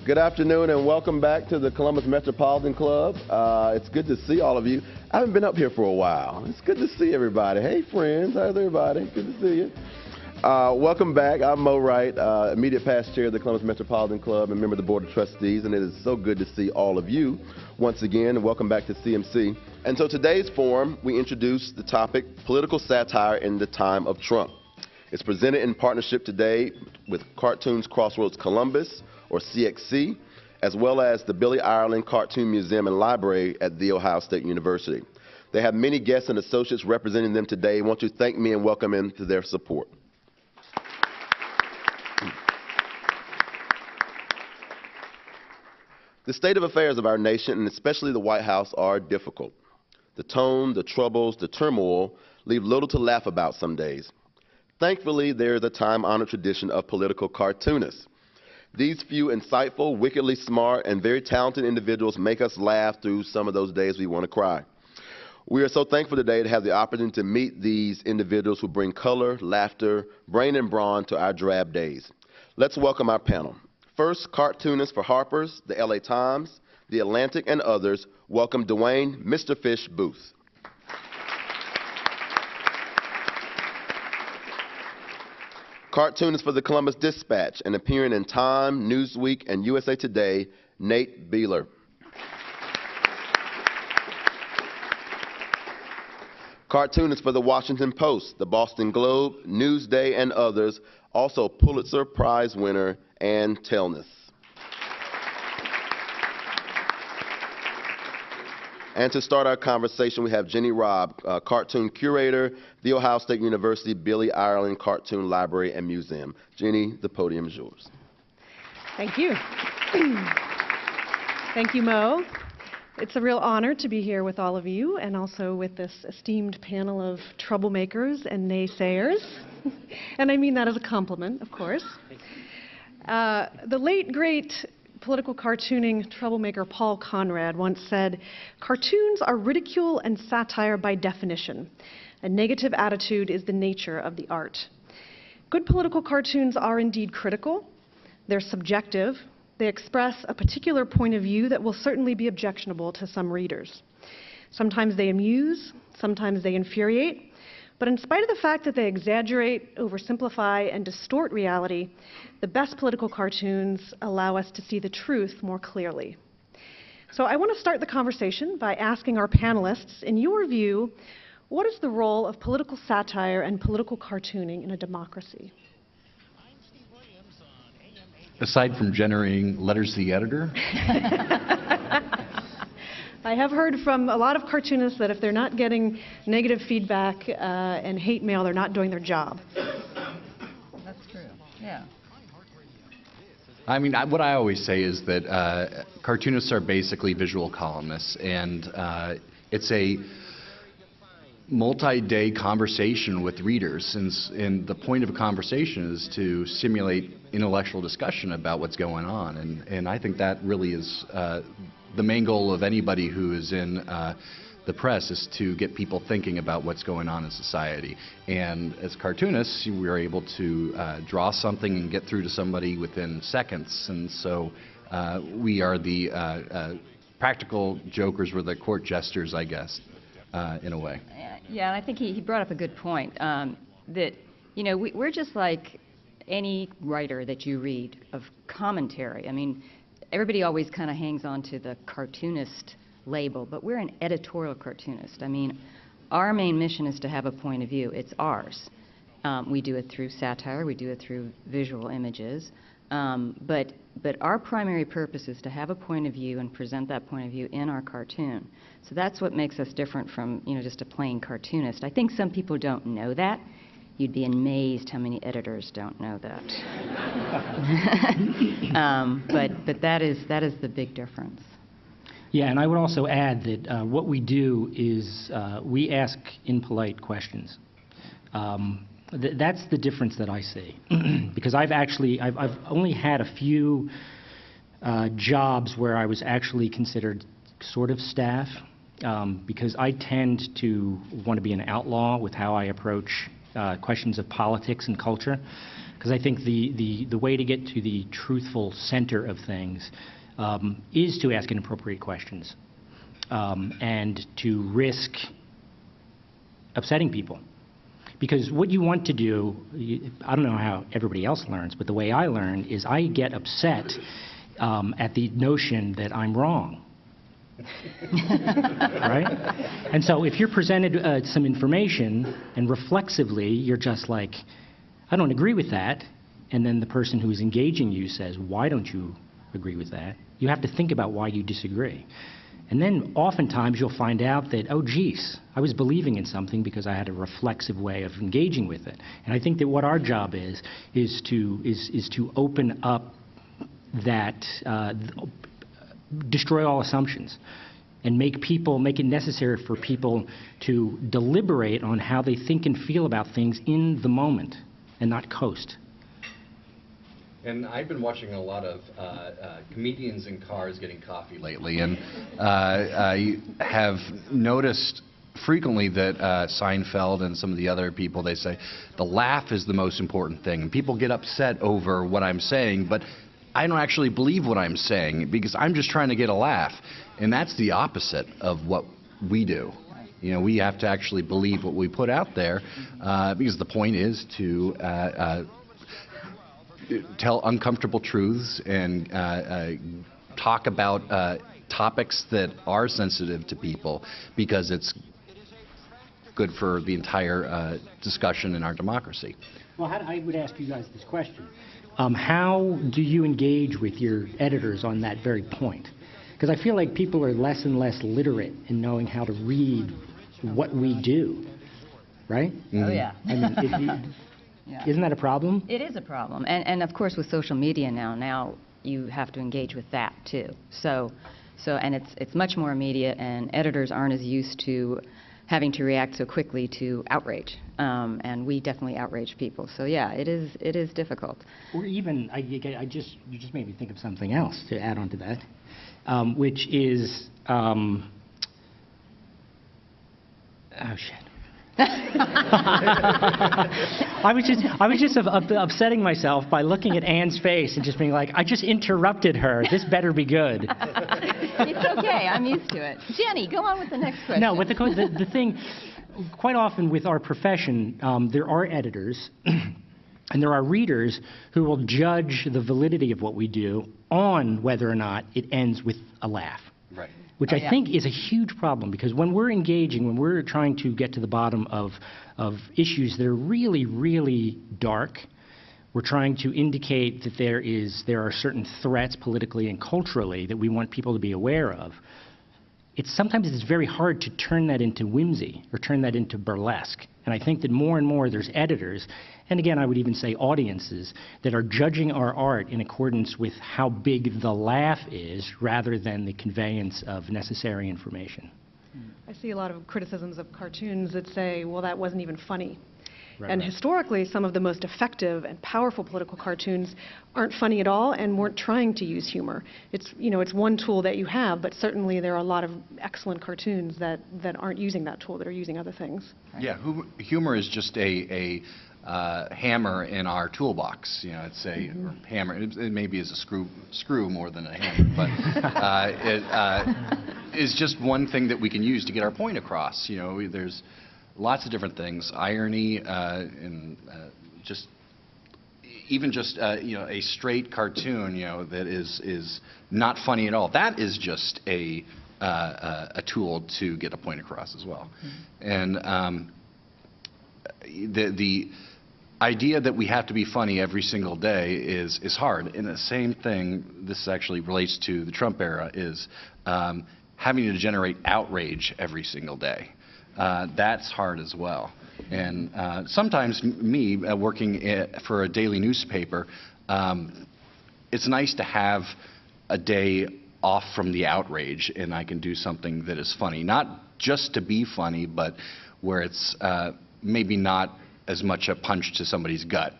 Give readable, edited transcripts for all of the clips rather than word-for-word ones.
Good afternoon and welcome back to the Columbus Metropolitan Club. It's good to see all of you. I haven't been up here for a while. It's good to see everybody. Hey friends, how's everybody? Good to see you. Welcome back. I'm Mo Wright, immediate past chair of the Columbus Metropolitan Club and member of the Board of Trustees, and it is so good to see all of you once again, and welcome back to CMC. And so today's forum, we introduce the topic, Political Satire in the Time of Trump. It's presented in partnership today with Cartoons Crossroads Columbus, or CXC, as well as the Billy Ireland Cartoon Museum and Library at The Ohio State University. They have many guests and associates representing them today. I want to thank me and welcome them to their support. The state of affairs of our nation, and especially the White House, are difficult. The tone, the troubles, the turmoil leave little to laugh about some days. Thankfully, there is a time-honored tradition of political cartoonists. These few insightful, wickedly smart, and very talented individuals make us laugh through some of those days we want to cry. We are so thankful today to have the opportunity to meet these individuals who bring color, laughter, brain and brawn to our drab days. Let's welcome our panel. First, cartoonist for Harper's, the LA Times, The Atlantic, and others, welcome Dwayne, Mr. Fish Booth. Cartoonist for the Columbus Dispatch and appearing in Time, Newsweek, and USA Today, Nate Beeler. Cartoonist for the Washington Post, the Boston Globe, Newsday, and others, also Pulitzer Prize winner Ann Telnaes. And to start our conversation, we have Jenny Robb, cartoon curator, The Ohio State University Billy Ireland Cartoon Library and Museum. Jenny, the podium is yours. Thank you. Thank you, Mo. It's a real honor to be here with all of you and also with this esteemed panel of troublemakers and naysayers. And I mean that as a compliment, of course. The late, great political cartooning troublemaker Paul Conrad once said, "Cartoons are ridicule and satire by definition. A negative attitude is the nature of the art." Good political cartoons are indeed critical. They're subjective. They express a particular point of view that will certainly be objectionable to some readers. Sometimes they amuse, sometimes they infuriate, but in spite of the fact that they exaggerate, oversimplify, and distort reality, the best political cartoons allow us to see the truth more clearly. So I want to start the conversation by asking our panelists, in your view, what is the role of political satire and political cartooning in a democracy? Aside from generating letters to the editor? I have heard from a lot of cartoonists that if they're not getting negative feedback and hate mail, they're not doing their job. That's true, yeah. I mean, what I always say is that cartoonists are basically visual columnists, and it's a multi-day conversation with readers, and the point of a conversation is to stimulate intellectual discussion about what's going on, and I think that really is the main goal of anybody who is in the press, is to get people thinking about what's going on in society. And as cartoonists, we're able to draw something and get through to somebody within seconds, and so we are the practical jokers, we're the court jesters, I guess, in a way. Yeah, and I think he brought up a good point, that, you know, we're just like any writer that you read of commentary. I mean, everybody always kind of hangs on to the cartoonist label, but we're an editorial cartoonist. I mean, our main mission is to have a point of view. It's ours. We do it through satire, we do it through visual images, but our primary purpose is to have a point of view and present that point of view in our cartoon. So that's what makes us different from, you know, just a plain cartoonist. I think some people don't know that. You'd be amazed how many editors don't know that. But that is the big difference. Yeah, and I would also add that what we do is we ask impolite questions. That's the difference that I see, because I've only had a few jobs where I was actually considered sort of staff, because I tend to want to be an outlaw with how I approach questions of politics and culture, because I think the way to get to the truthful center of things is to ask inappropriate questions and to risk upsetting people. Because what you want to do, I don't know how everybody else learns, but the way I learn is I get upset at the notion that I'm wrong. Right? And so if you're presented some information and reflexively you're just like, I don't agree with that, and then the person who is engaging you says, why don't you agree with that? You have to think about why you disagree. And then oftentimes you'll find out that, oh geez, I was believing in something because I had a reflexive way of engaging with it. And I think that what our job is to open up that, destroy all assumptions and make it necessary for people to deliberate on how they think and feel about things in the moment and not coast. And I've been watching a lot of comedians in cars getting coffee lately, and I have noticed frequently that Seinfeld and some of the other people, they say the laugh is the most important thing. And people get upset over what I'm saying, but I don't actually believe what I'm saying because I'm just trying to get a laugh. And that's the opposite of what we do. You know, we have to actually believe what we put out there because the point is to tell uncomfortable truths and talk about topics that are sensitive to people because it's good for the entire discussion in our democracy. Well, I would ask you guys this question. How do you engage with your editors on that very point? Because I feel like people are less and less literate in knowing how to read what we do, right? Mm-hmm. Oh, yeah. I mean, yeah. Isn't that a problem? It is a problem. And of course, with social media now you have to engage with that, too. So and it's much more immediate, and editors aren't as used to having to react so quickly to outrage. And we definitely outrage people. So yeah, it is difficult. Or even, you just made me think of something else to add on to that, which is, oh shit. I was just upsetting myself by looking at Anne's face and just being like, I just interrupted her. This better be good. It's okay. I'm used to it. Jenny, go on with the next question. No, but the thing, quite often with our profession, there are editors and there are readers who will judge the validity of what we do on whether or not it ends with a laugh. Right. Which I think is a huge problem, because when we're engaging, when we're trying to get to the bottom of issues that are really, really dark, we're trying to indicate that there are certain threats politically and culturally that we want people to be aware of. Sometimes it's very hard to turn that into whimsy or turn that into burlesque. And I think that more and more there's editors, and again I would even say audiences, that are judging our art in accordance with how big the laugh is rather than the conveyance of necessary information. I see a lot of criticisms of cartoons that say, well, that wasn't even funny. Right, and right. historically, some of the most effective and powerful political cartoons aren't funny at all and weren't trying to use humor. It's one tool that you have, but certainly there are a lot of excellent cartoons that aren't using that tool, that are using other things. Yeah, humor is just a hammer in our toolbox. You know, it's a hammer. It maybe is a screw more than a hammer, but it is just one thing that we can use to get our point across. You know, there's lots of different things, irony, and even just a straight cartoon, that is not funny at all. That is just a tool to get a point across as well. And the idea that we have to be funny every single day is hard. And the same thing, this actually relates to the Trump era, is having to generate outrage every single day. That's hard as well. And sometimes me, working for a daily newspaper, it's nice to have a day off from the outrage and I can do something that is funny. Not just to be funny, but where it's maybe not as much a punch to somebody's gut.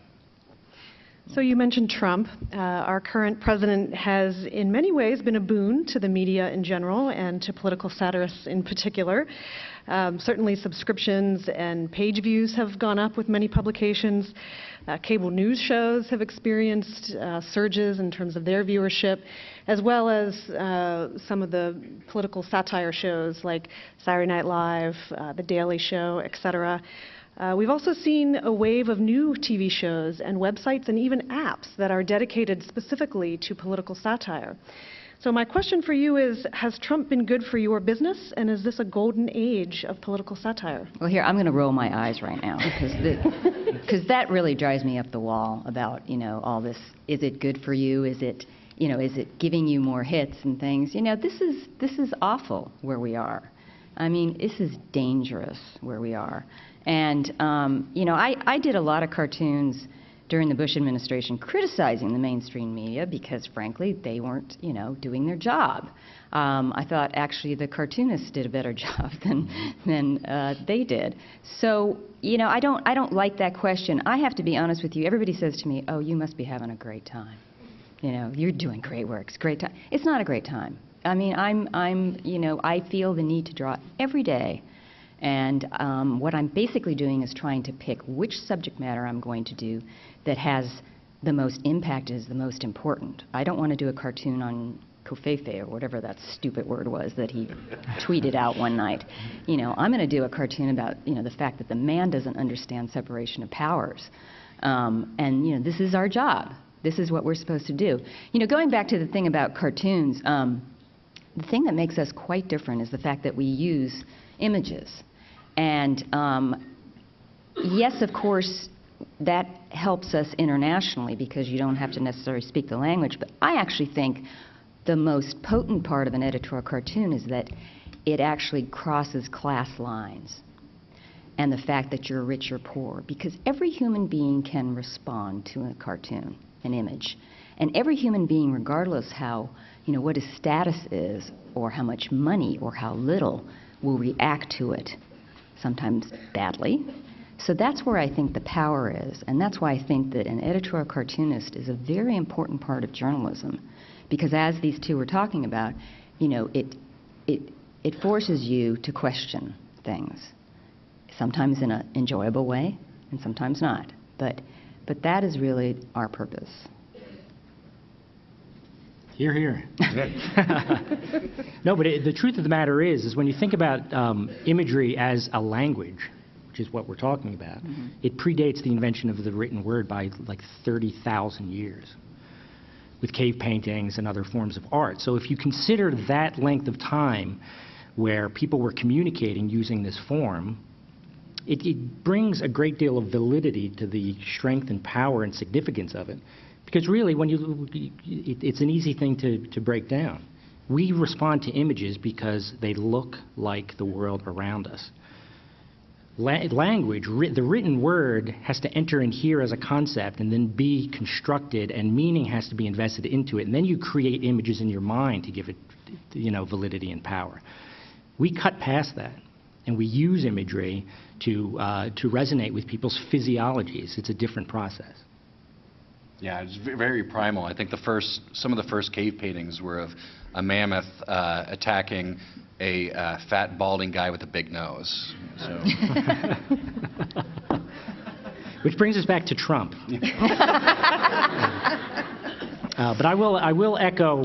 So you mentioned Trump. Our current president has in many ways been a boon to the media in general and to political satirists in particular. Certainly subscriptions and page views have gone up with many publications. Cable news shows have experienced surges in terms of their viewership, as well as some of the political satire shows like Saturday Night Live, The Daily Show, etc. We've also seen a wave of new TV shows and websites and even apps that are dedicated specifically to political satire. So my question for you is, has Trump been good for your business, and is this a golden age of political satire? Well, here, I'm going to roll my eyes right now, because that really drives me up the wall about, all this, is it good for you? Is it, is it giving you more hits and things? This is awful where we are. I mean, this is dangerous where we are. And, I did a lot of cartoons during the Bush administration criticizing the mainstream media because, frankly, they weren't, doing their job. I thought, actually, the cartoonists did a better job than they did. So, I don't like that question. I have to be honest with you. Everybody says to me, oh, you must be having a great time. You're doing great work. It's a great time. It's not a great time. I mean, I feel the need to draw every day. And what I'm basically doing is trying to pick which subject matter I'm going to do that has the most impact, is the most important. I don't want to do a cartoon on Kofefe or whatever that stupid word was that he tweeted out one night. I'm going to do a cartoon about, the fact that the man doesn't understand separation of powers. And, this is our job. This is what we're supposed to do. Going back to the thing about cartoons, the thing that makes us quite different is the fact that we use images. And yes, of course, that helps us internationally because you don't have to necessarily speak the language. But I actually think the most potent part of an editorial cartoon is that it actually crosses class lines and the fact that you're rich or poor. Because every human being can respond to a cartoon, an image. And every human being, regardless how, what his status is or how much money or how little, will react to it, sometimes badly. So that's where I think the power is, and that's why I think that an editorial cartoonist is a very important part of journalism, because as these two were talking about, it forces you to question things, sometimes in an enjoyable way, and sometimes not. But that is really our purpose. Hear, hear. No, but the truth of the matter is when you think about imagery as a language, which is what we're talking about, it predates the invention of the written word by like 30,000 years with cave paintings and other forms of art. So if you consider that length of time where people were communicating using this form, it brings a great deal of validity to the strength and power and significance of it. Because really, it's an easy thing to break down. We respond to images because they look like the world around us. Language, the written word, has to enter in here as a concept and then be constructed, and meaning has to be invested into it. And then you create images in your mind to give it, validity and power. We cut past that, and we use imagery to resonate with people's physiologies. It's a different process. Yeah, it's very primal. I think some of the first cave paintings were of a mammoth attacking a fat, balding guy with a big nose. So. Which brings us back to Trump. But I will echo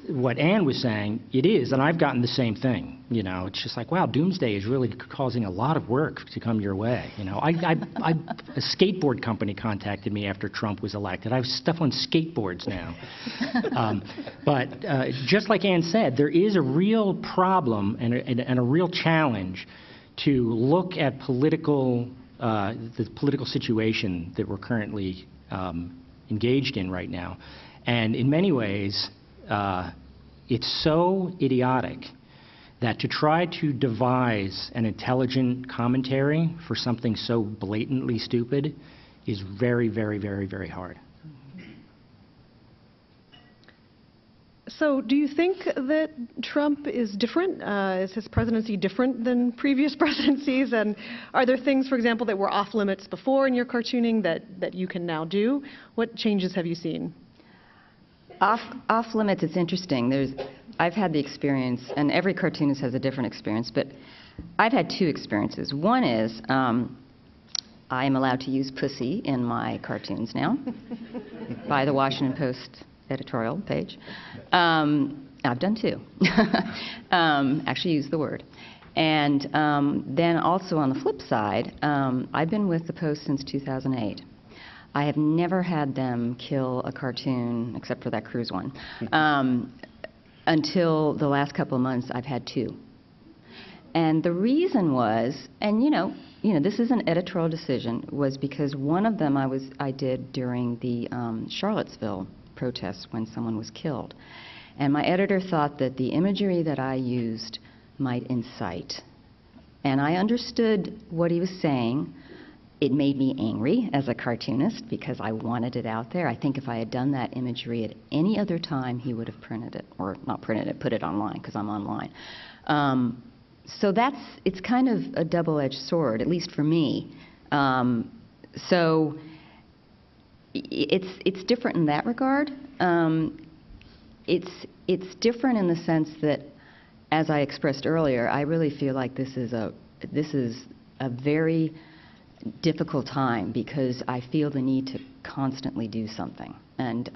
what Ann was saying. It is, and I've gotten the same thing. It's just like, wow, doomsday is really causing a lot of work to come your way. A skateboard company contacted me after Trump was elected. I have stuff on skateboards now. But just like Ann said, there is a real problem and a real challenge to look at the political situation that we're currently engaged in right now. And in many ways, it's so idiotic that to try to devise an intelligent commentary for something so blatantly stupid is very, very, very, very hard. So do you think that Trump is different? Is his presidency different than previous presidencies? And are there things, for example, that were off limits before in your cartooning that you can now do? What changes have you seen? Off limits, it's interesting. I've had the experience, and every cartoonist has a different experience, but I've had two experiences. One is I am allowed to use pussy in my cartoons now by the Washington Post editorial page. I've done two. Actually used the word. And then also on the flip side, I've been with the Post since 2008. I have never had them kill a cartoon, except for that cruise one. Until the last couple of months, I've had two. And the reason was, and you know, this is an editorial decision, was because one of them I did during the Charlottesville protests when someone was killed. And my editor thought that the imagery that I used might incite. And I understood what he was saying. It made me angry as a cartoonist because I wanted it out there. I think if I had done that imagery at any other time, he would have printed it, or not printed it, put it online, because I'm online. So it's kind of a double-edged sword, at least for me. So it's different in that regard. It's different in the sense that, as I expressed earlier, I really feel like this is a very difficult time because I feel the need to constantly do something. And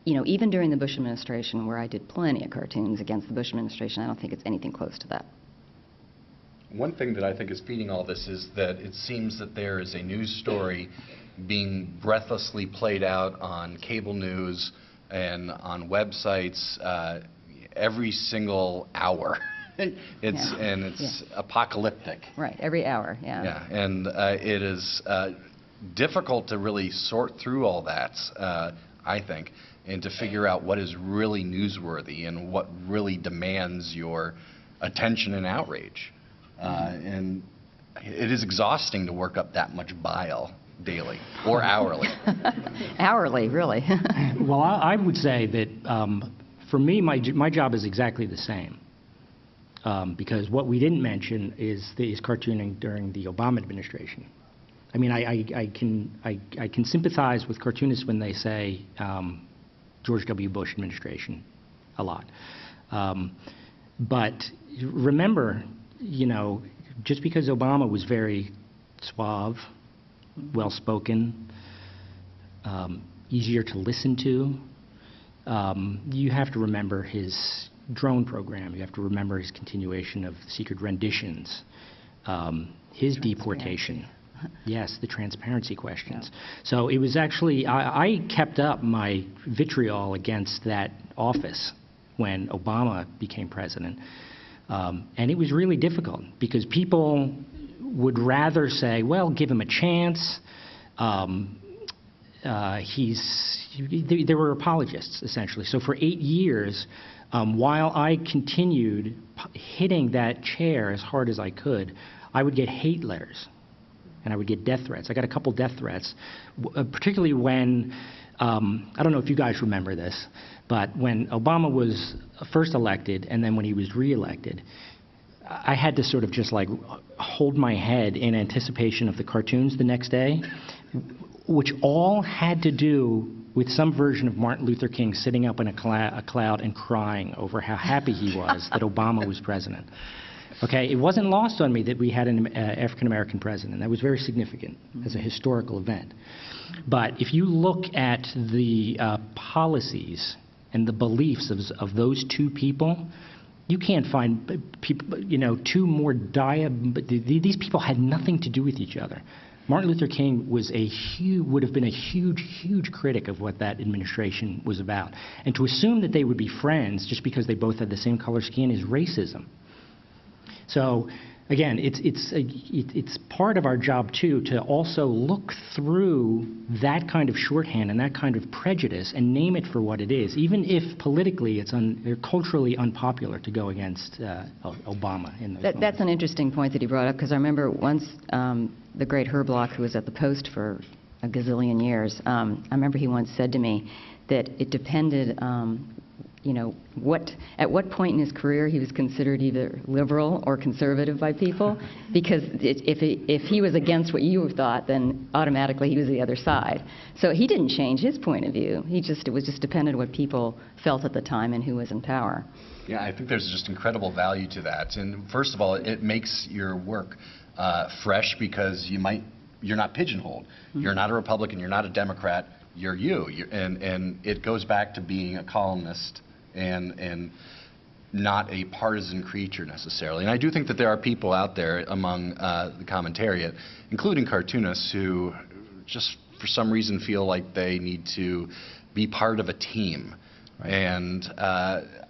even during the Bush administration, where I did plenty of cartoons against the Bush administration, I don't think it's anything close to that. One thing that I think is feeding all this is that it seems that there is a news story being breathlessly played out on cable news and on websites every single hour. It's apocalyptic. Right, every hour, yeah. Yeah, and it is difficult to really sort through all that, I think, and to figure out what is really newsworthy and what really demands your attention and outrage. And it is exhausting to work up that much bile daily or hourly. Hourly, really. Well, I would say that for me, my job is exactly the same. Because what we didn't mention is cartooning during the Obama administration. I mean, I can sympathize with cartoonists when they say George W. Bush administration a lot. But remember, just because Obama was very suave, well-spoken, easier to listen to, you have to remember his drone program. You have to remember his continuation of secret renditions, his deportation. Yes, the transparency questions. Yeah. So it was actually, I kept up my vitriol against that office when Obama became president. And it was really difficult because people would rather say, well, give him a chance. There were apologists, essentially. So for 8 years, while I continued hitting that chair as hard as I could, I would get hate letters and I would get death threats. I got a couple death threats, particularly when, I don't know if you guys remember this, but when Obama was first elected and then when he was reelected, I had to sort of just like hold my head in anticipation of the cartoons the next day, which all had to do with some version of Martin Luther King sitting up in a cloud and crying over how happy he was that Obama was president. Okay, it wasn't lost on me that we had an African-American president. That was very significant as a historical event. But if you look at the policies and the beliefs of those two people, you can't find people, two more these people had nothing to do with each other. Martin Luther King was would have been a huge critic of what that administration was about. And to assume that they would be friends just because they both had the same color skin is racism. So again, it's part of our job too to also look through that kind of shorthand and that kind of prejudice and name it for what it is, even if politically it's culturally unpopular to go against Obama. In those that's an interesting point that he brought up, because I remember once the great Herb Block, who was at the Post for a gazillion years, I remember he once said to me that it depended, at what point in his career he was considered either liberal or conservative by people, because if he was against what you thought, then automatically he was the other side. So he didn't change his point of view. It was just dependent on what people felt at the time and who was in power. Yeah, I think there's just incredible value to that. And first of all, it makes your work fresh, because you're not pigeonholed. Mm-hmm. You're not a Republican, you're not a Democrat, you're you. And it goes back to being a columnist and not a partisan creature necessarily. And I do think that there are people out there among the commentariat, including cartoonists, who just for some reason feel like they need to be part of a team. Right. And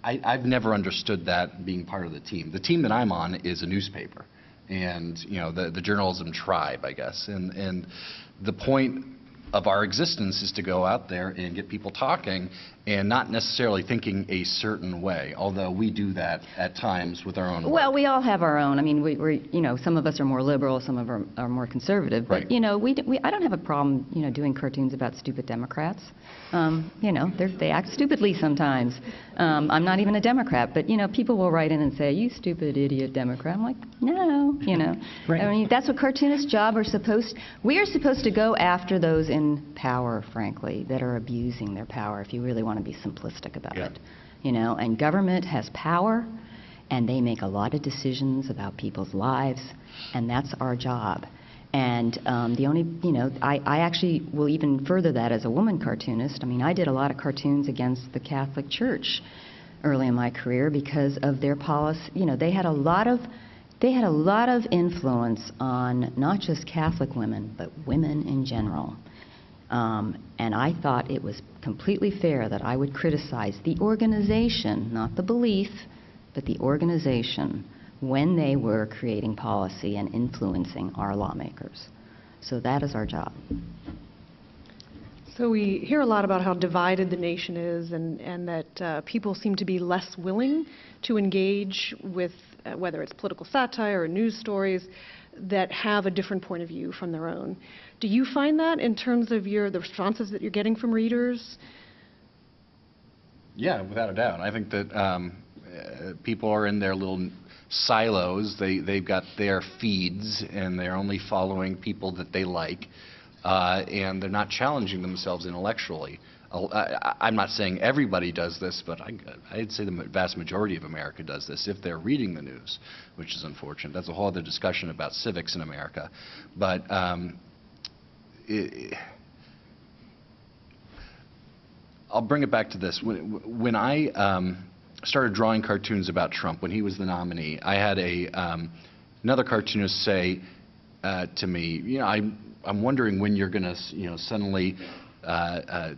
I've never understood that, being part of the team. The team that I'm on is a newspaper, and the journalism tribe, I guess. And the point of our existence is to go out there and get people talking, and not necessarily thinking a certain way, although we do that at times with our own work. Well, we all have our own. I mean, we're some of us are more liberal, some of us are more conservative. But right. I don't have a problem doing cartoons about stupid Democrats. They act stupidly sometimes. I'm not even a Democrat, but people will write in and say, "You stupid idiot Democrat." I'm like, no, Right. I mean, that's what cartoonists' job are supposed. We are supposed to go after those in power, frankly, that are abusing their power. If you really want to be simplistic about it, and government has power, and they make a lot of decisions about people's lives, and that's our job. And the only, I actually will even further that as a woman cartoonist. I mean, I did a lot of cartoons against the Catholic Church early in my career because of their policy. They had a lot of influence on not just Catholic women, but women in general. And I thought it was completely fair that I would criticize the organization, not the belief, but the organization, when they were creating policy and influencing our lawmakers. So that is our job. So we hear a lot about how divided the nation is, and that people seem to be less willing to engage with whether it's political satire or news stories that have a different point of view from their own. Do you find that in terms of the responses that you're getting from readers? Yeah, without a doubt. I think that people are in their little silos. They've got their feeds, and they're only following people that they like, and they're not challenging themselves intellectually. I'm not saying everybody does this, but I'd say the vast majority of America does this if they're reading the news, which is unfortunate. That's a whole other discussion about civics in America. But I'll bring it back to this. When I started drawing cartoons about Trump, when he was the nominee, I had another cartoonist say to me, I'm wondering when you're going to, suddenly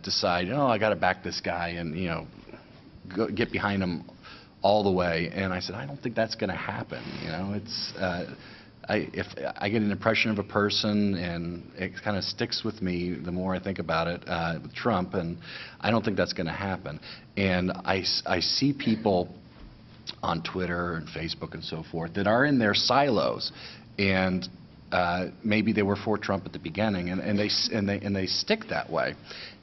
decide, I got to back this guy and, get behind him all the way. And I said, I don't think that's going to happen. It's if I get an impression of a person and it kind of sticks with me the more I think about it with Trump, and I don't think that's going to happen. And I see people on Twitter and Facebook and so forth that are in their silos, and maybe they were for Trump at the beginning, and they stick that way.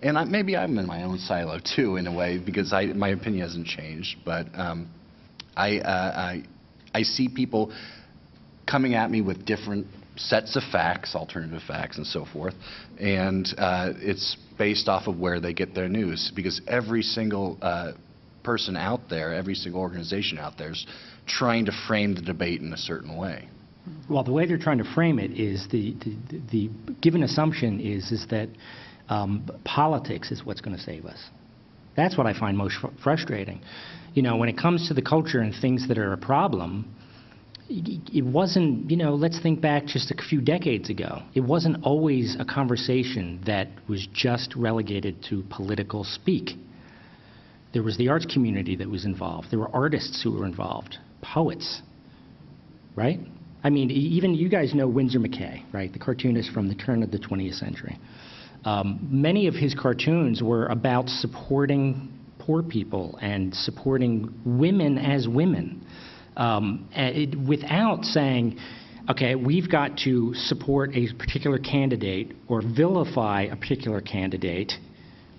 And maybe I'm in my own silo too, in a way, because my opinion hasn't changed. But I see people coming at me with different sets of facts, alternative facts, and so forth, and it's based off of where they get their news, because every single person out there, every single organization out there is trying to frame the debate in a certain way. Well, the way they're trying to frame it is the given assumption is that politics is what's going to save us. That's what I find most frustrating. When it comes to the culture and things that are a problem, it wasn't, let's think back just a few decades ago. It wasn't always a conversation that was just relegated to political speak. There was the arts community that was involved. There were artists who were involved, poets, right? I mean, even you guys know Winsor McCay, right? The cartoonist from the turn of the 20th century. Many of his cartoons were about supporting poor people and supporting women as women. Without saying, okay, we've got to support a particular candidate or vilify a particular candidate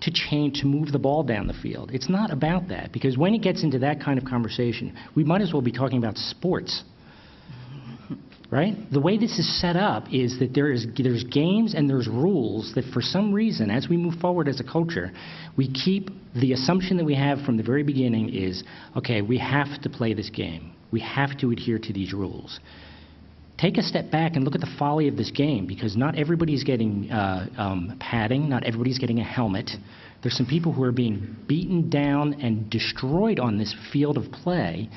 to change, to move the ball down the field. It's not about that, because when it gets into that kind of conversation, we might as well be talking about sports. Right? The way this is set up is that there's games and there's rules that for some reason, as we move forward as a culture, we keep the assumption that we have from the very beginning is, okay, we have to play this game. We have to adhere to these rules. Take a step back and look at the folly of this game, because not everybody's getting padding, not everybody's getting a helmet. There's some people who are being beaten down and destroyed on this field of play.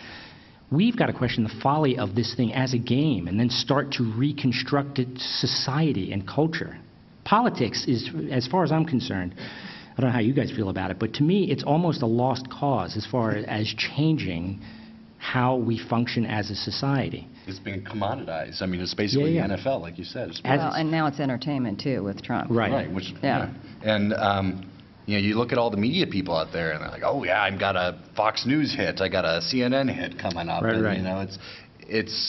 We've got to question the folly of this thing as a game and then start to reconstruct society and culture. Politics is, as far as I'm concerned, I don't know how you guys feel about it, but to me it's almost a lost cause as far as changing how we function as a society. It's been commoditized. I mean, it's basically the NFL, like you said. Well, and now it's entertainment, too, with Trump. Right. Which, Yeah. And, you know, you look at all the media people out there, and they're like, oh, yeah, I've got a Fox News hit. I got a CNN hit coming up. Right, and, right. you know, it's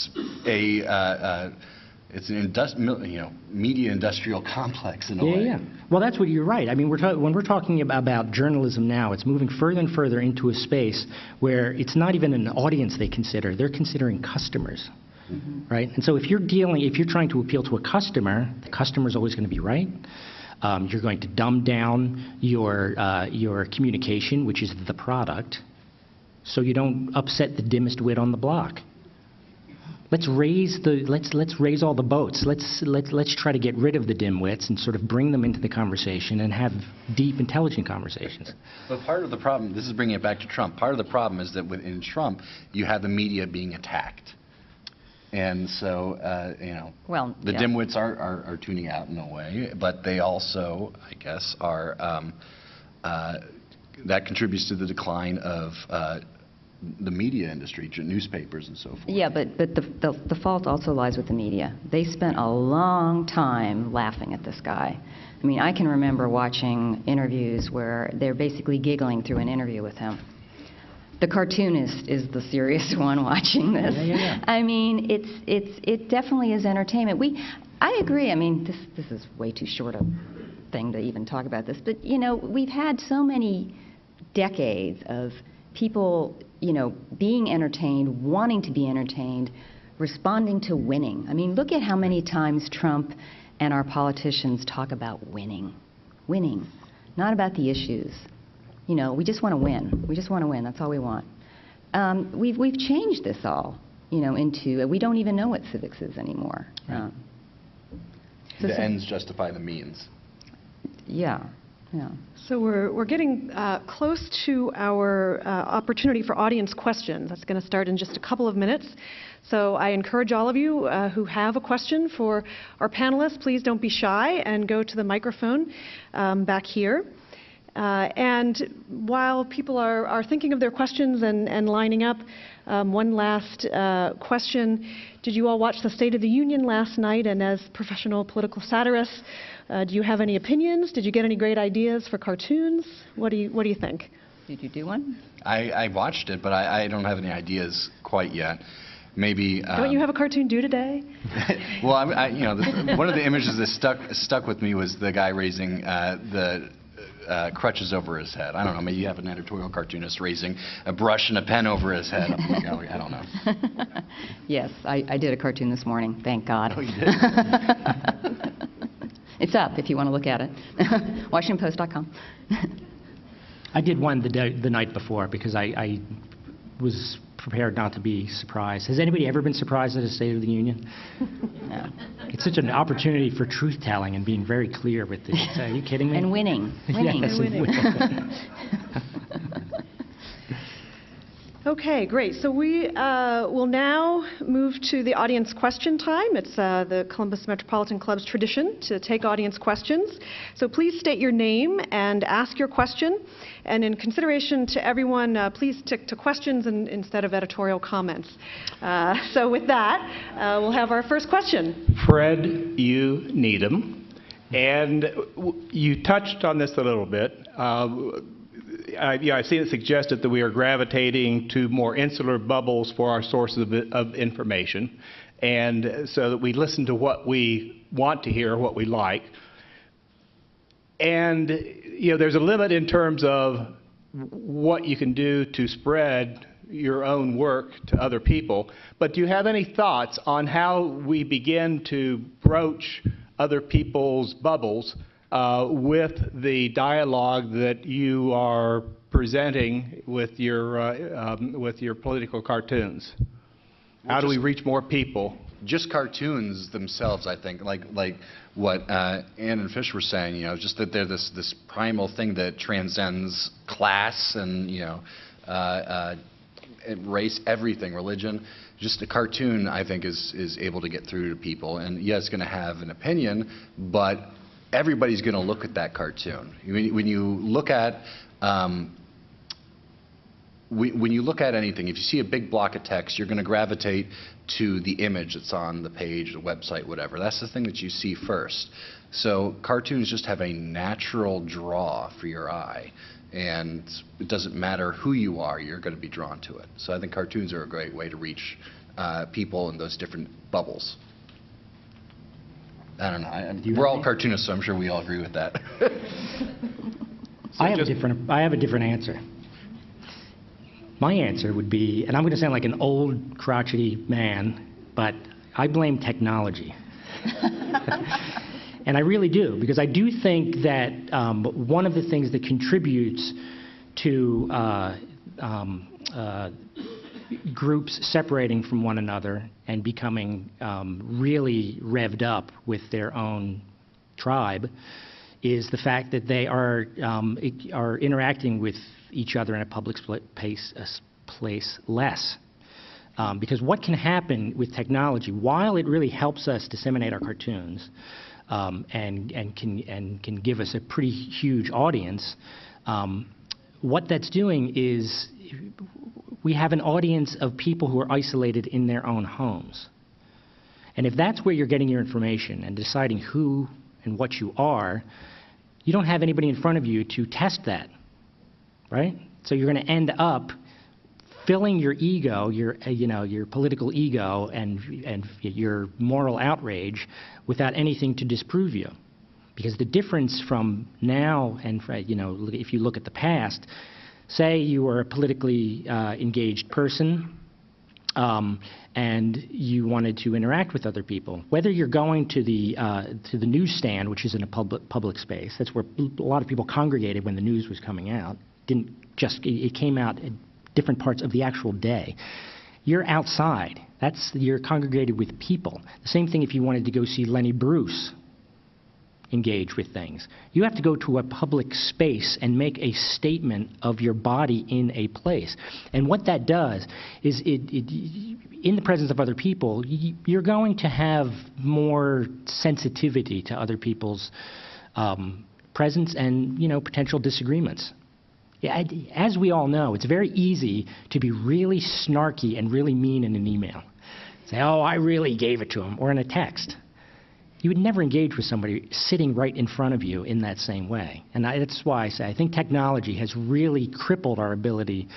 an media industrial complex in a way. Yeah. Well, that's what you're right. I mean, when we're talking about journalism now, it's moving further and further into a space where it's not even an audience they consider. They're considering customers. Mm-hmm. Right? And so if you're trying to appeal to a customer, the customer's always going to be right. You're going to dumb down your communication, which is the product, so you don't upset the dimmest wit on the block. Let's raise all the boats. Let's try to get rid of the dimwits and sort of bring them into the conversation and have deep, intelligent conversations. But part of the problem, this is bringing it back to Trump, part of the problem is that within Trump, you have the media being attacked. And so, the dimwits are tuning out in a way, but they also, I guess, are, that contributes to the decline of the media industry, newspapers and so forth. Yeah, but the fault also lies with the media. They spent a long time laughing at this guy. I mean, I can remember watching interviews where they're basically giggling through an interview with him. The cartoonist is the serious one watching this. Yeah. I mean, it definitely is entertainment. I agree. I mean, this is way too short a thing to even talk about this, but you know, we've had so many decades of people, you know, being entertained, wanting to be entertained, responding to winning. I mean, look at how many times Trump and our politicians talk about winning, not about the issues. You know, we just want to win. We just want to win. That's all we want. We've changed this all, you know, into we don't even know what civics is anymore. Right. The ends justify the means. Yeah. So we're getting close to our opportunity for audience questions. That's going to start in just a couple of minutes. So I encourage all of you who have a question for our panelists, please don't be shy and go to the microphone back here. And while people are thinking of their questions and lining up, one last question. Did you all watch the State of the Union last night? And as professional political satirists, do you have any opinions? Did you get any great ideas for cartoons? What do you think? Did you do one? I watched it, but I don't have any ideas quite yet. Maybe. Don't you have a cartoon due today? Well, one of the images that stuck with me was the guy raising the crutches over his head. I don't know, maybe you have an editorial cartoonist raising a brush and a pen over his head. I don't know. Yes, I did a cartoon this morning, thank God. Oh, you did? It's up if you want to look at it. WashingtonPost.com. I did one the night before because I was prepared not to be surprised. Has anybody ever been surprised at a State of the Union? No. It's such an opportunity for truth-telling and being very clear with this. Are you kidding me? And winning. Yes, and winning. Okay, great. So we will now move to the audience question time. It's the Columbus Metropolitan Club's tradition to take audience questions. So please state your name and ask your question. And in consideration to everyone, please stick to questions instead of editorial comments. So with that, we'll have our first question. Fred U. Needham. And you touched on this a little bit. I've seen it suggested that we are gravitating to more insular bubbles for our sources of information, and so that we listen to what we want to hear, what we like. And there's a limit in terms of what you can do to spread your own work to other people, but do you have any thoughts on how we begin to broach other people's bubbles with the dialogue that you are presenting with your political cartoons? How do we reach more people? Just cartoons themselves, I think, like what Ann and Fish were saying, just that they're this primal thing that transcends class and race, everything, religion. Just a cartoon, I think, is able to get through to people, and yeah, it's going to have an opinion, but everybody's going to look at that cartoon. When you look at when you look at anything, if you see a big block of text, you're going to gravitate to the image that's on the page, the website, whatever. That's the thing that you see first. So cartoons just have a natural draw for your eye, and it doesn't matter who you are, you're going to be drawn to it. So I think cartoons are a great way to reach people in those different bubbles. I don't know. We're all cartoonists, so I'm sure we all agree with that. I have a different answer. My answer would be, and I'm going to sound like an old, crotchety man, but I blame technology. And I really do, because I do think that one of the things that contributes to groups separating from one another and becoming really revved up with their own tribe is the fact that they are interacting with each other in a public place less. Because what can happen with technology, while it really helps us disseminate our cartoons and can give us a pretty huge audience, what that's doing is we have an audience of people who are isolated in their own homes. And if that's where you're getting your information and deciding who and what you are, you don't have anybody in front of you to test that, right? So you're going to end up filling your ego, your political ego and your moral outrage without anything to disprove you. Because the difference from now and, if you look at the past, say you were a politically engaged person and you wanted to interact with other people, whether you're going to the newsstand, which is in a public space, that's where a lot of people congregated when the news was coming out, it came out at different parts of the actual day. You're outside. You're congregated with people. The same thing if you wanted to go see Lenny Bruce engage with things. You have to go to a public space and make a statement of your body in a place. And what that does is in the presence of other people, you're going to have more sensitivity to other people's presence and, potential disagreements. As we all know, it's very easy to be really snarky and really mean in an email. Say, oh, I really gave it to him, or in a text. You would never engage with somebody sitting right in front of you in that same way. And that's why I say I think technology has really crippled our ability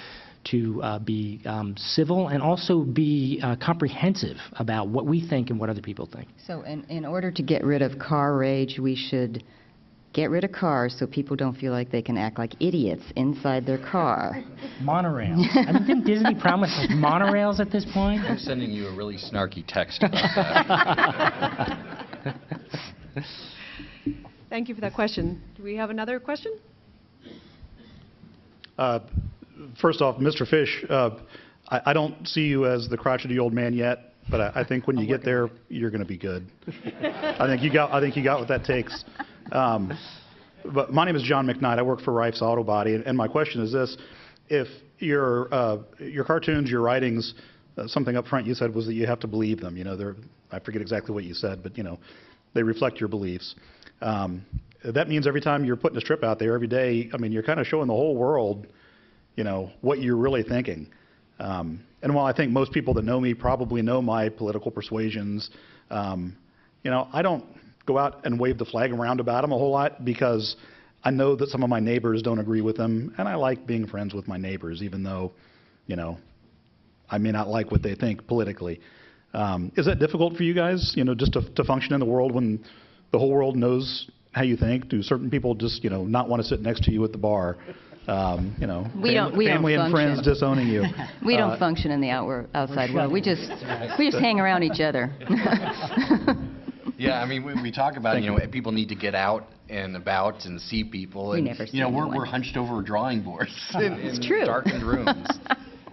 to be civil and also be comprehensive about what we think and what other people think. So in order to get rid of car rage, we should get rid of cars so people don't feel like they can act like idiots inside their car. Monorails. I mean, didn't Disney promise us monorails at this point? I'm sending you a really snarky text about that. Thank you for that question. Do we have another question? First off, Mr. Fish, I don't see you as the crotchety old man yet, but I think when you get there, you're going to be good. I think you got what that takes. But my name is John McKnight. I work for Rife's Auto Body, and my question is this: if your cartoons, your writings, something up front you said was that you have to believe them. I forget exactly what you said, but they reflect your beliefs. That means every time you're putting a strip out there every day, I mean, you're kind of showing the whole world, what you're really thinking. And while I think most people that know me probably know my political persuasions, I don't go out and wave the flag around about them a whole lot because I know that some of my neighbors don't agree with them, and I like being friends with my neighbors, even though, I may not like what they think politically. Is that difficult for you guys, just to function in the world when the whole world knows how you think? Do certain people just, not want to sit next to you at the bar? We don't family and friends function. disowning you. We don't function in the outside world. We just hang around each other. Yeah, I mean, we talk about, people need to get out and about and see people. We And, never see anyone. we're hunched over drawing boards in true. darkened rooms.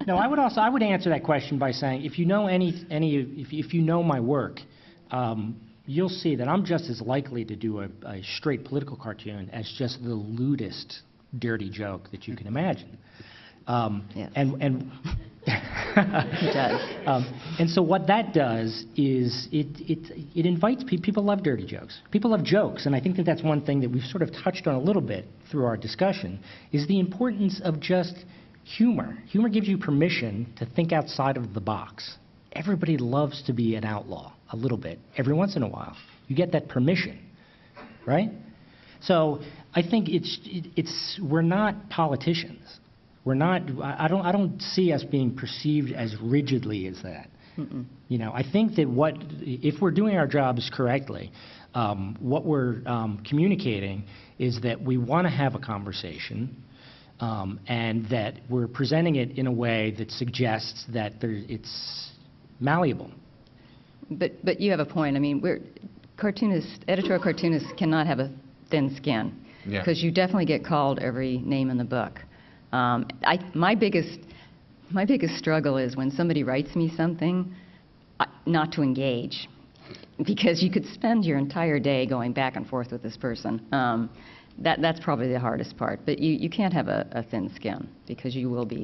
No, I would answer that question by saying, if you know if you know my work, you'll see that I'm just as likely to do a straight political cartoon as just the lewdest dirty joke that you can imagine. Yes. And It does. and so what that does is it invites people love dirty jokes. People love jokes, and I think that that's one thing that we've sort of touched on a little bit through our discussion, is the importance of just humor. Humor gives you permission to think outside of the box. Everybody loves to be an outlaw a little bit, every once in a while. You get that permission, right? So I think we're not politicians. We're not. I don't see us being perceived as rigidly as that. Mm-mm. I think that if we're doing our jobs correctly, what we're communicating is that we want to have a conversation, and that we're presenting it in a way that suggests that it's malleable. But you have a point. I mean, editorial cartoonists cannot have a thin skin, because you definitely get called every name in the book. My biggest struggle is when somebody writes me something, not to engage, because you could spend your entire day going back and forth with this person. That's probably the hardest part. But you can't have a thin skin, because you won't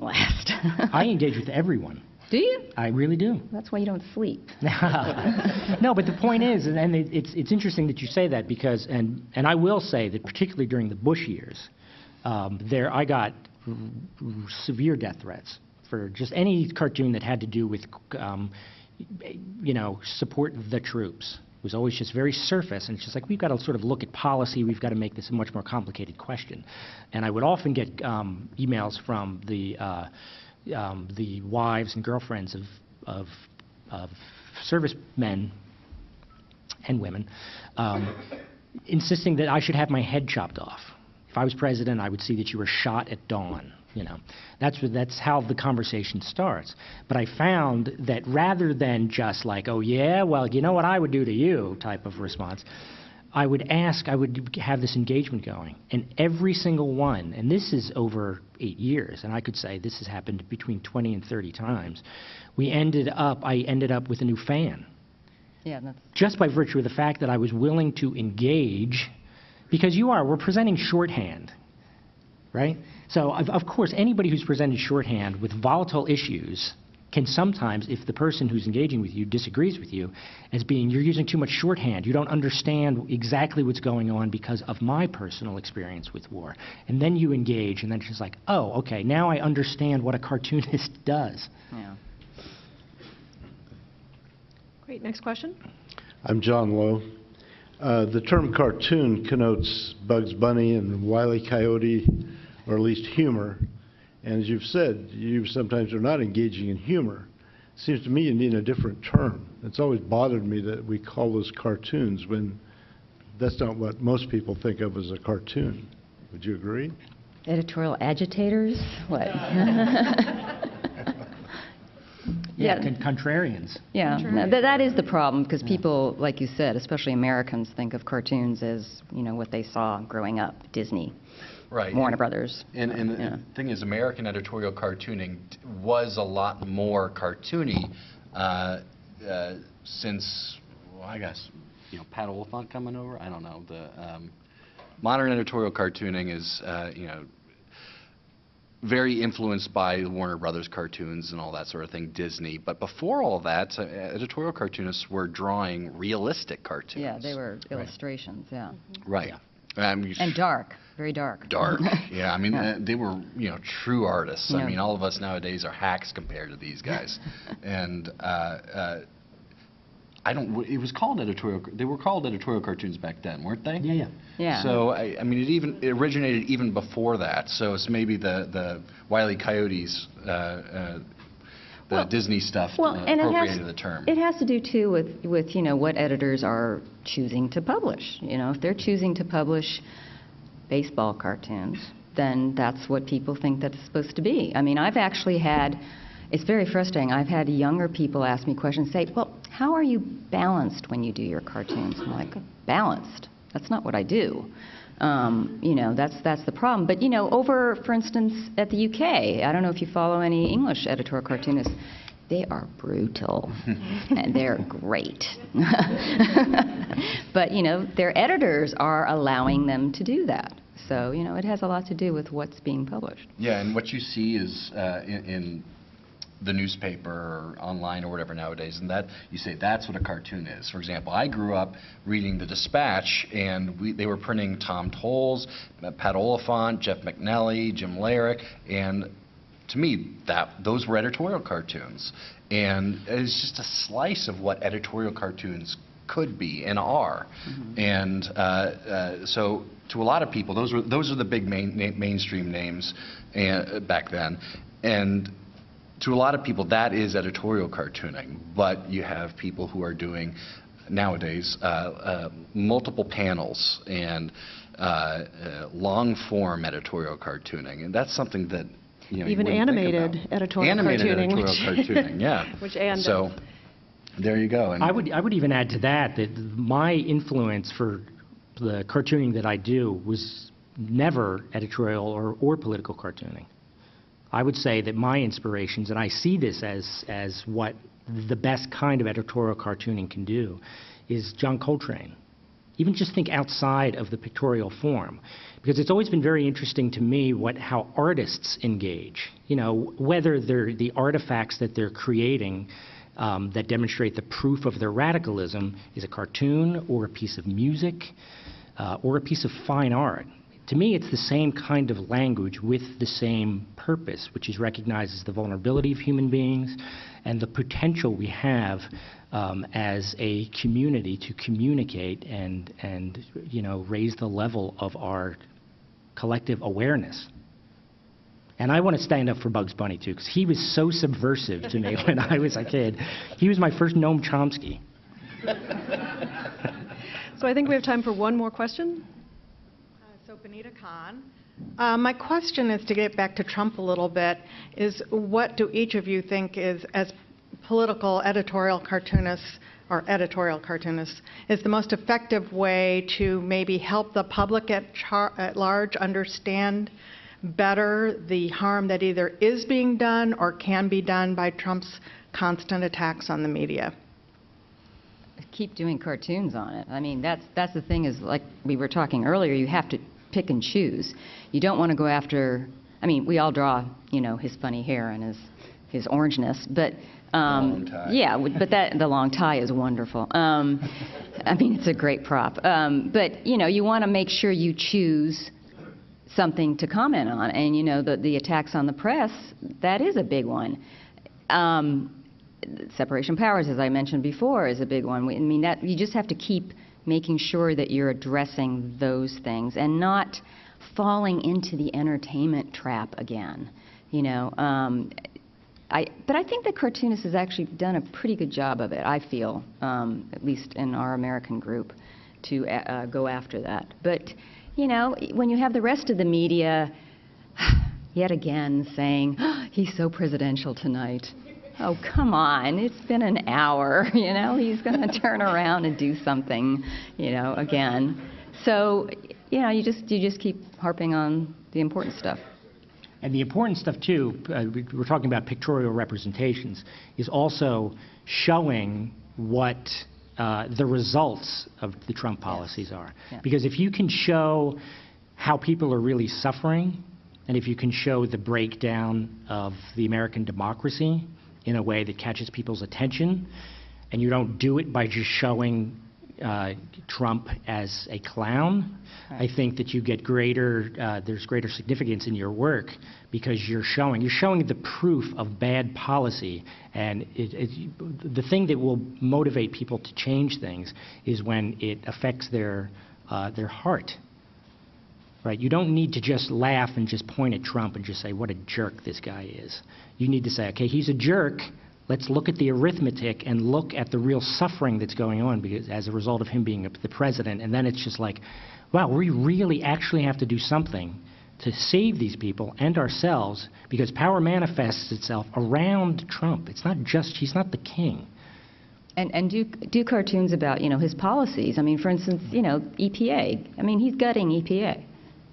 last. I engage with everyone. Do you? I really do. That's why you don't sleep. No, but the point is, and it's interesting that you say that, because, and I will say that particularly during the Bush years, I got severe death threats for just any cartoon that had to do with, support the troops. It was always just very surface, and it's just like, we've got to sort of look at policy, we've got to make this a much more complicated question. And I would often get emails from the wives and girlfriends of servicemen and women, insisting that I should have my head chopped off. If I was president, I would see that you were shot at dawn. That's how the conversation starts. But I found that rather than just like, oh yeah, well, you know what I would do to you type of response, I would have this engagement going. And every single one, and this is over 8 years, and I could say this has happened between 20 and 30 times, I ended up with a new fan. Yeah, that's... Just by virtue of the fact that I was willing to engage, because we're presenting shorthand, right? So, of course, anybody who's presented shorthand with volatile issues can sometimes, if the person who's engaging with you disagrees with you, as being, you're using too much shorthand, you don't understand exactly what's going on because of my personal experience with war. And then you engage, and then it's just like, oh, okay, now I understand what a cartoonist does. Yeah. Great. Next question. I'm John Lowe. The term cartoon connotes Bugs Bunny and Wile E. Coyote, or at least humor. And as you've said, you sometimes are not engaging in humor. It seems to me you need a different term. It's always bothered me that we call those cartoons when that's not what most people think of as a cartoon. Would you agree? Editorial agitators? What? Contrarians. Yeah, no, that is the problem, because people, like you said, especially Americans, think of cartoons as, what they saw growing up, Disney. Right. Warner Brothers. And the thing is, American editorial cartooning was a lot more cartoony since, well, I guess, Pat Oliphant coming over. I don't know. The modern editorial cartooning is, very influenced by the Warner Brothers cartoons and all that sort of thing, Disney. But before all that, editorial cartoonists were drawing realistic cartoons. Yeah, they were illustrations. Yeah. Right. Yeah. And dark, very dark. Dark, yeah. I mean, they were, true artists. Yeah. I mean, all of us nowadays are hacks compared to these guys. And it was called editorial. They were called editorial cartoons back then, weren't they? Yeah. Yeah. So I mean, it originated even before that. So it's maybe the Wile E. Coyotes. the Disney stuff and appropriated the term. it has to do too with what editors are choosing to publish. If they're choosing to publish baseball cartoons, then that's what people think that's supposed to be. I mean, I've actually had, it's very frustrating, I've had younger people ask me questions, say, well, how are you balanced when you do your cartoons? I'm like, balanced? That's not what I do. That's the problem. But, over, for instance, at the UK, I don't know if you follow any English editorial cartoonists, they are brutal, and they're great. But, their editors are allowing them to do that. So, it has a lot to do with what's being published. Yeah, and what you see is in the newspaper or online or whatever nowadays, and that you say that's what a cartoon is. For example, I grew up reading the Dispatch, and they were printing Tom Towles, Pat Oliphant, Jeff McNally, Jim Larick, and to me, those were editorial cartoons. And it's just a slice of what editorial cartoons could be and are. Mm-hmm. And so to a lot of people, those are the big mainstream names back then. And to a lot of people, that is editorial cartooning. But you have people who are doing nowadays multiple panels and long-form editorial cartooning, and that's something that even animated editorial cartooning, yeah. Which Ann does. So there you go. And I would even add to that my influence for the cartooning that I do was never editorial or political cartooning. I would say that my inspirations, and I see this as what the best kind of editorial cartooning can do, is John Coltrane. Even just think outside of the pictorial form, because it's always been very interesting to me how artists engage. Whether they're the artifacts that they're creating that demonstrate the proof of their radicalism is a cartoon or a piece of music or a piece of fine art. To me, it's the same kind of language with the same purpose, which is recognizes the vulnerability of human beings and the potential we have as a community to communicate and raise the level of our collective awareness. And I want to stand up for Bugs Bunny too, because he was so subversive to me when I was a kid. He was my first Noam Chomsky. So I think we have time for one more question. So Benita Khan. My question is, to get back to Trump a little bit, is what do each of you think is, as political editorial cartoonists or editorial cartoonists, is the most effective way to maybe help the public at large understand better the harm that either is being done or can be done by Trump's constant attacks on the media? Keep doing cartoons on it. I mean, that's the thing, is like we were talking earlier, you have to pick and choose. You don't want to go after, I mean, we all draw, his funny hair and his orangeness, but yeah, but the long tie is wonderful. I mean, it's a great prop. But you want to make sure you choose something to comment on, and the attacks on the press, that is a big one. Separation of powers, as I mentioned before, is a big one. I mean, that you just have to keep making sure that you're addressing those things and not falling into the entertainment trap again. But I think the cartoonist has actually done a pretty good job of it, I feel, at least in our American group, to go after that. But, when you have the rest of the media, yet again, saying, he's so presidential tonight. Oh, come on, it's been an hour, he's going to turn around and do something, again. So, you just keep harping on the important stuff. And the important stuff, too, we're talking about pictorial representations, is also showing what the results of the Trump policies are. Yeah. Because if you can show how people are really suffering, and if you can show the breakdown of the American democracy in a way that catches people's attention, and you don't do it by just showing Trump as a clown, right. I think that you get there's greater significance in your work, because you're showing the proof of bad policy, and the thing that will motivate people to change things is when it affects their heart. right? You don't need to just laugh and just point at Trump and just say, what a jerk this guy is. You need to say, okay, he's a jerk. Let's look at the arithmetic and look at the real suffering that's going on because as a result of him being the president. And then it's just like, wow, we really actually have to do something to save these people and ourselves because power manifests itself around Trump. It's not just, he's not the king. And do cartoons about, his policies. I mean, for instance, EPA. I mean, he's gutting EPA.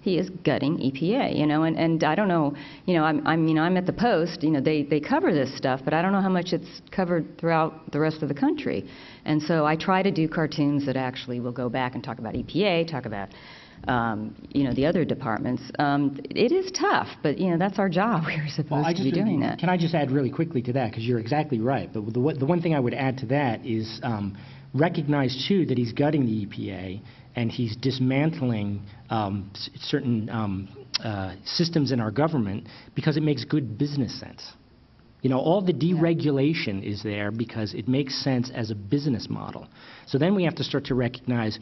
He is gutting EPA, and I don't know, I'm at the Post, they cover this stuff, but I don't know how much it's covered throughout the rest of the country. And so I try to do cartoons that actually will go back and talk about EPA, talk about, the other departments. It is tough, but, that's our job. We're supposed to be doing that. Can I just add really quickly to that, because you're exactly right. But the one thing I would add to that is recognize, too, that he's gutting the EPA and he's dismantling certain systems in our government because it makes good business sense. All the deregulation is there because it makes sense as a business model. So then we have to start to recognize,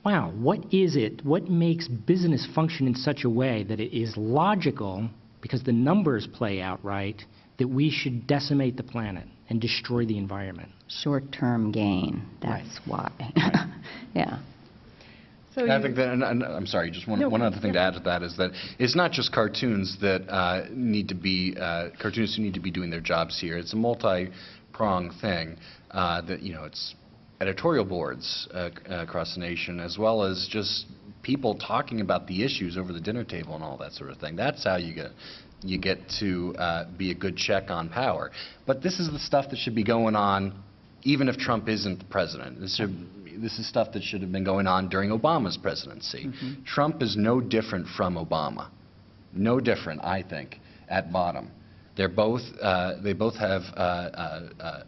wow, what is it? What makes business function in such a way that it is logical, because the numbers play out right, that we should decimate the planet and destroy the environment? Short-term gain. That's why. Right. Yeah. So I think that, and I'm sorry, just one other thing to add to that is that it's not just cartoons that need to be, cartoonists who need to be doing their jobs here. It's a multi-pronged thing that, it's editorial boards across the nation, as well as just people talking about the issues over the dinner table and all that sort of thing. That's how you get to be a good check on power. But this is the stuff that should be going on even if Trump isn't the president. This is stuff that should have been going on during Obama's presidency. Mm-hmm. Trump is no different from Obama. No different, I think, at bottom. They both have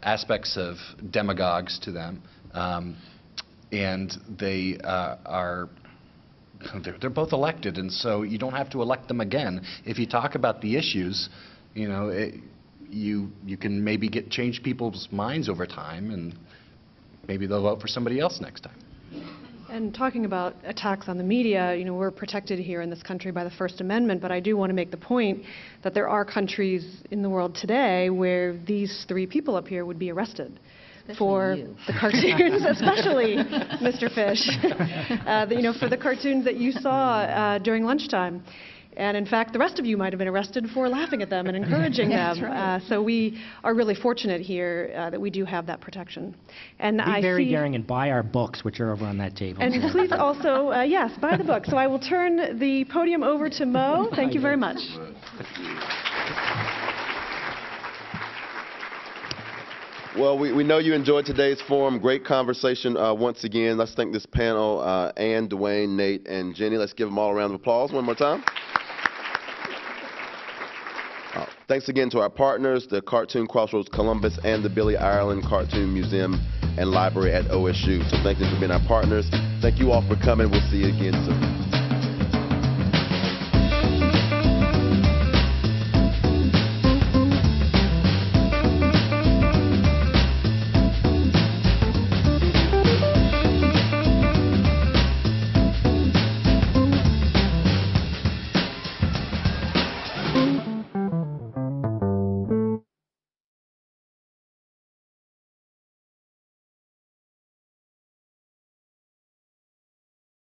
aspects of demagogues to them, and they're both elected, and so you don't have to elect them again. If you talk about the issues, you can maybe change people's minds over time, and maybe they'll vote for somebody else next time. And talking about attacks on the media, we're protected here in this country by the First Amendment, but I do want to make the point that there are countries in the world today where these three people up here would be arrested for the cartoons, especially Mr. Fish, for the cartoons that you saw during lunchtime. And in fact, the rest of you might have been arrested for laughing at them and encouraging them. Right. So we are really fortunate here that we do have that protection. And Be very daring and buy our books, which are over on that table. And please also, yes, buy the book. So I will turn the podium over to Mo. Thank you very much. Well, we know you enjoyed today's forum. Great conversation once again. Let's thank this panel, Ann, Dwayne, Nate, and Jenny. Let's give them all a round of applause one more time. Thanks again to our partners, the Cartoon Crossroads Columbus and the Billy Ireland Cartoon Museum and Library at OSU. So thank them for being our partners. Thank you all for coming. We'll see you again soon.